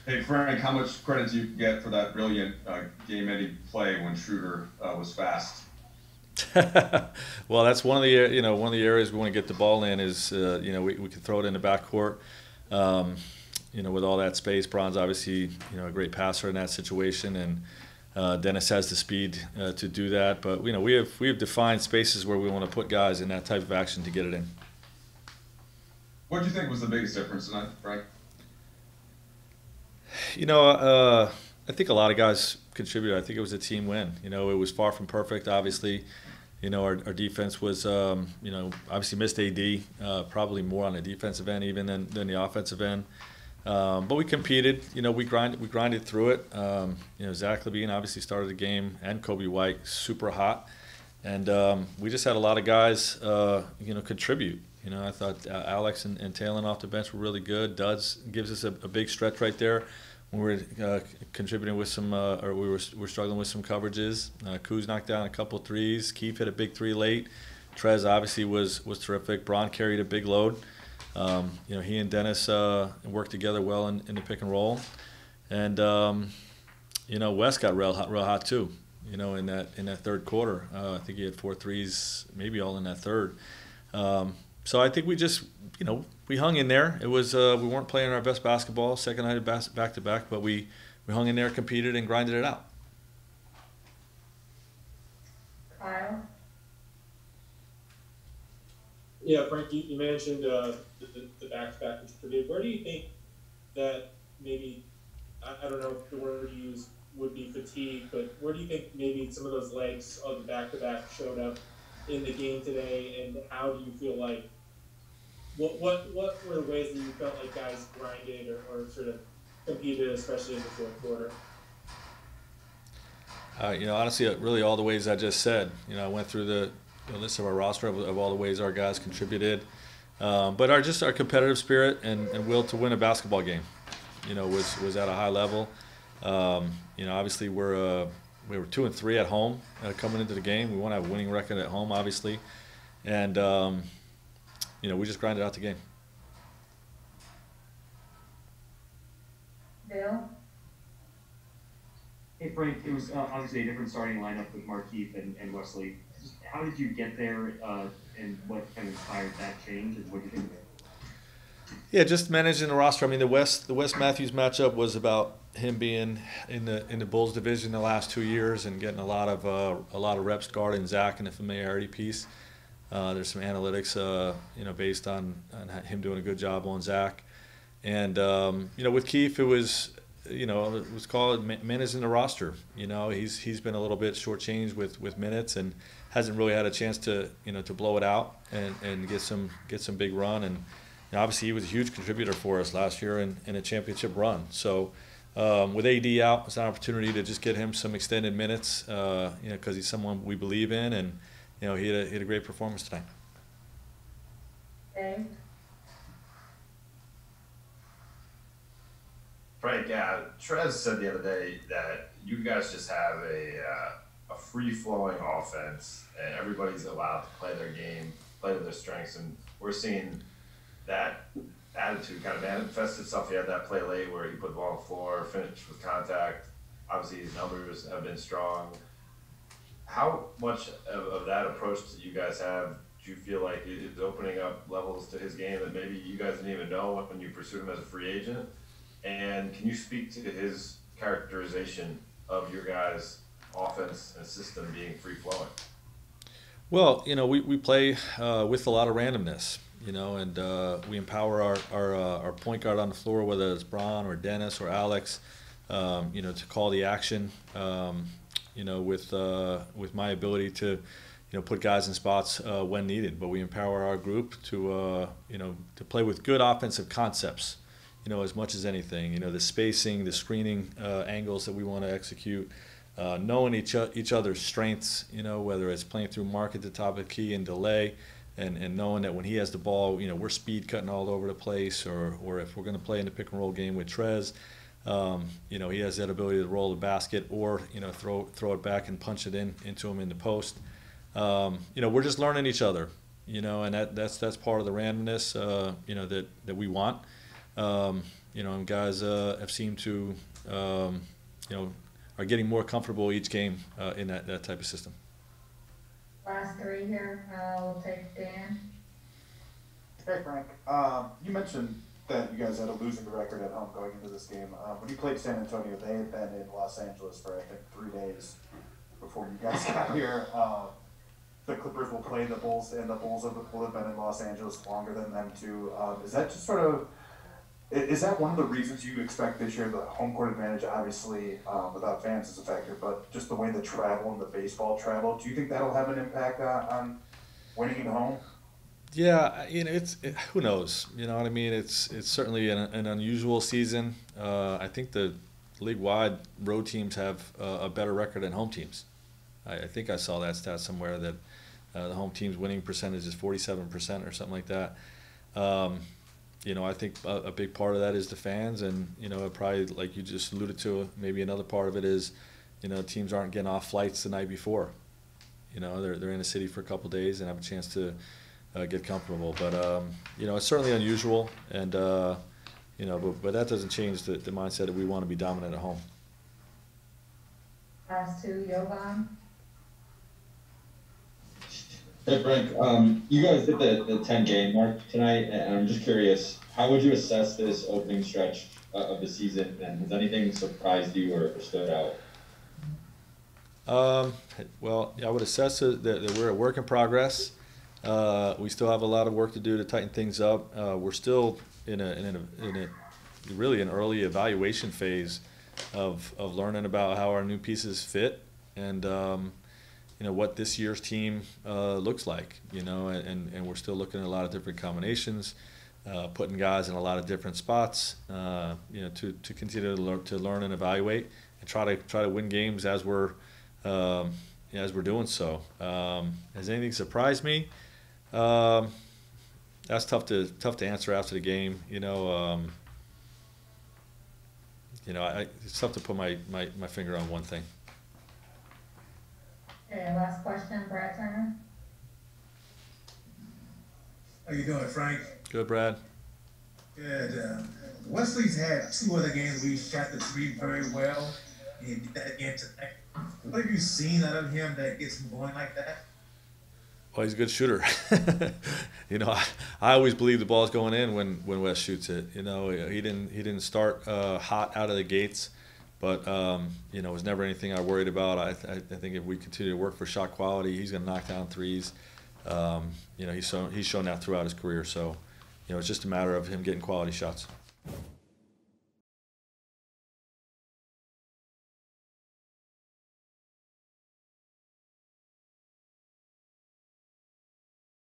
Hey Frank, how much credit do you get for that brilliant game-ending play when Schroeder was fast? Well, that's one of the one of the areas we want to get the ball in is we can throw it in the backcourt. Um, with all that space, Braun's obviously a great passer in that situation, and Dennis has the speed to do that. But we have defined spaces where we want to put guys in that type of action to get it in. What do you think was the biggest difference tonight, Frank? You know, I think a lot of guys contributed. I think it was a team win. It was far from perfect, obviously. Our defense was, obviously missed AD, probably more on the defensive end even than the offensive end. But we competed. We grinded through it. Zach Levine obviously started the game, and Kobe White super hot, and we just had a lot of guys, contribute. I thought Alex and Talon off the bench were really good. Duds gives us a big stretch right there. When we were contributing with some, or we were struggling with some coverages. Kuz knocked down a couple threes. Keith hit a big three late. Trez obviously was terrific. Braun carried a big load. He and Dennis worked together well in the pick and roll, and Wes got real hot too. In that third quarter, I think he had four threes, maybe all in that third. So I think we just, we hung in there. It was we weren't playing our best basketball second night of back to back, but we hung in there, competed, and grinded it out. Kyle? Yeah, Frank, you mentioned the back-to-back contributed. Where do you think that maybe, I don't know if the word you use would be fatigue, but where do you think maybe some of those legs of the back-to-back showed up in the game today, and how do you feel like, what were the ways that you felt like guys grinded or sort of competed, especially in the fourth quarter? Honestly, really all the ways I just said. I went through the list of our roster of all the ways our guys contributed. But our competitive spirit and will to win a basketball game, was at a high level. Obviously we were 2-3 at home coming into the game. We want to have a winning record at home, obviously, and we just grinded out the game. Bill? Hey Frank, it was obviously a different starting lineup with Markeith and Wesley. How did you get there, and what kind of inspired that change, and what do you think of it? Yeah, just managing the roster. I mean, the West Matthews matchup was about him being in the Bulls division the last 2 years and getting a lot of reps guarding Zach and the familiarity piece. There's some analytics, based on him doing a good job on Zach, and with Keith, it was called managing the roster. He's been a little bit shortchanged with minutes and hasn't really had a chance to blow it out and get some big run. And obviously he was a huge contributor for us last year in a championship run. So with AD out, it's an opportunity to just get him some extended minutes. Because he's someone we believe in, and he had a great performance tonight. Dave? Frank, yeah, Trez said the other day that you guys just have a free flowing offense, and everybody's allowed to play their game, play to their strengths, and we're seeing that attitude kind of manifest itself. He had that play late where he put the ball on the floor, finished with contact. Obviously, his numbers have been strong. How much of that approach that you guys have do you feel like is opening up levels to his game that maybe you guys didn't even know when you pursued him as a free agent? And can you speak to his characterization of your guys' offense and system being free flowing? Well, we play with a lot of randomness, and we empower our point guard on the floor, whether it's Braun or Dennis or Alex, to call the action. With my ability to, put guys in spots when needed. But we empower our group to play with good offensive concepts, as much as anything. The spacing, the screening angles that we want to execute, knowing each other's strengths. Whether it's playing through Mark at the top of the key and delay, and knowing that when he has the ball, we're speed cutting all over the place, or if we're going to play in the pick and roll game with Trez. He has that ability to roll the basket or throw it back and punch it into him in the post. We're just learning each other, and that's part of the randomness that we want. and guys have seemed to, are getting more comfortable each game in that type of system. Last three here, we'll take Dan. Hey Frank, you mentioned that you guys had a losing record at home going into this game. When you played San Antonio, they had been in Los Angeles for I think 3 days before you guys got here. The Clippers will play the Bulls, and the Bulls will have been in Los Angeles longer than them too. Is that just is that one of the reasons you expect this year? The home court advantage, obviously, without fans is a factor, but just the way the travel and the baseball travel. Do you think that'll have an impact on winning at home? Yeah, who knows? You know what I mean? It's certainly an unusual season. I think the league-wide road teams have a better record than home teams. I think I saw that stat somewhere that the home team's winning percentage is 47% or something like that. I think a big part of that is the fans, and probably like you just alluded to, maybe another part of it is, teams aren't getting off flights the night before. They're in a city for a couple of days and have a chance to get comfortable. But it's certainly unusual, and but that doesn't change the mindset that we want to be dominant at home. Last two, Jovan. Hey Frank, you guys hit the 10-game mark tonight, and I'm just curious, how would you assess this opening stretch of the season, and has anything surprised you or stood out? Well, I would assess that we're a work in progress. We still have a lot of work to do to tighten things up. We're still in a really an early evaluation phase of learning about how our new pieces fit, and what this year's team looks like, and we're still looking at a lot of different combinations, putting guys in a lot of different spots, to continue to learn and evaluate and try to win games as we're doing so. Has anything surprised me? That's tough to answer after the game. It's tough to put my finger on one thing. Okay, last question, Brad Turner. How you doing, Frank? Good, Brad. Good. Wesley's had 2 other games where he shot the 3 very well. And he did that again tonight. What have you seen out of him that gets him going like that? Well, he's a good shooter. I always believe the ball's going in when Wes shoots it. He didn't start hot out of the gates, but it was never anything I worried about. I think if we continue to work for shot quality, he's going to knock down threes. He's shown that throughout his career. So, it's just a matter of him getting quality shots.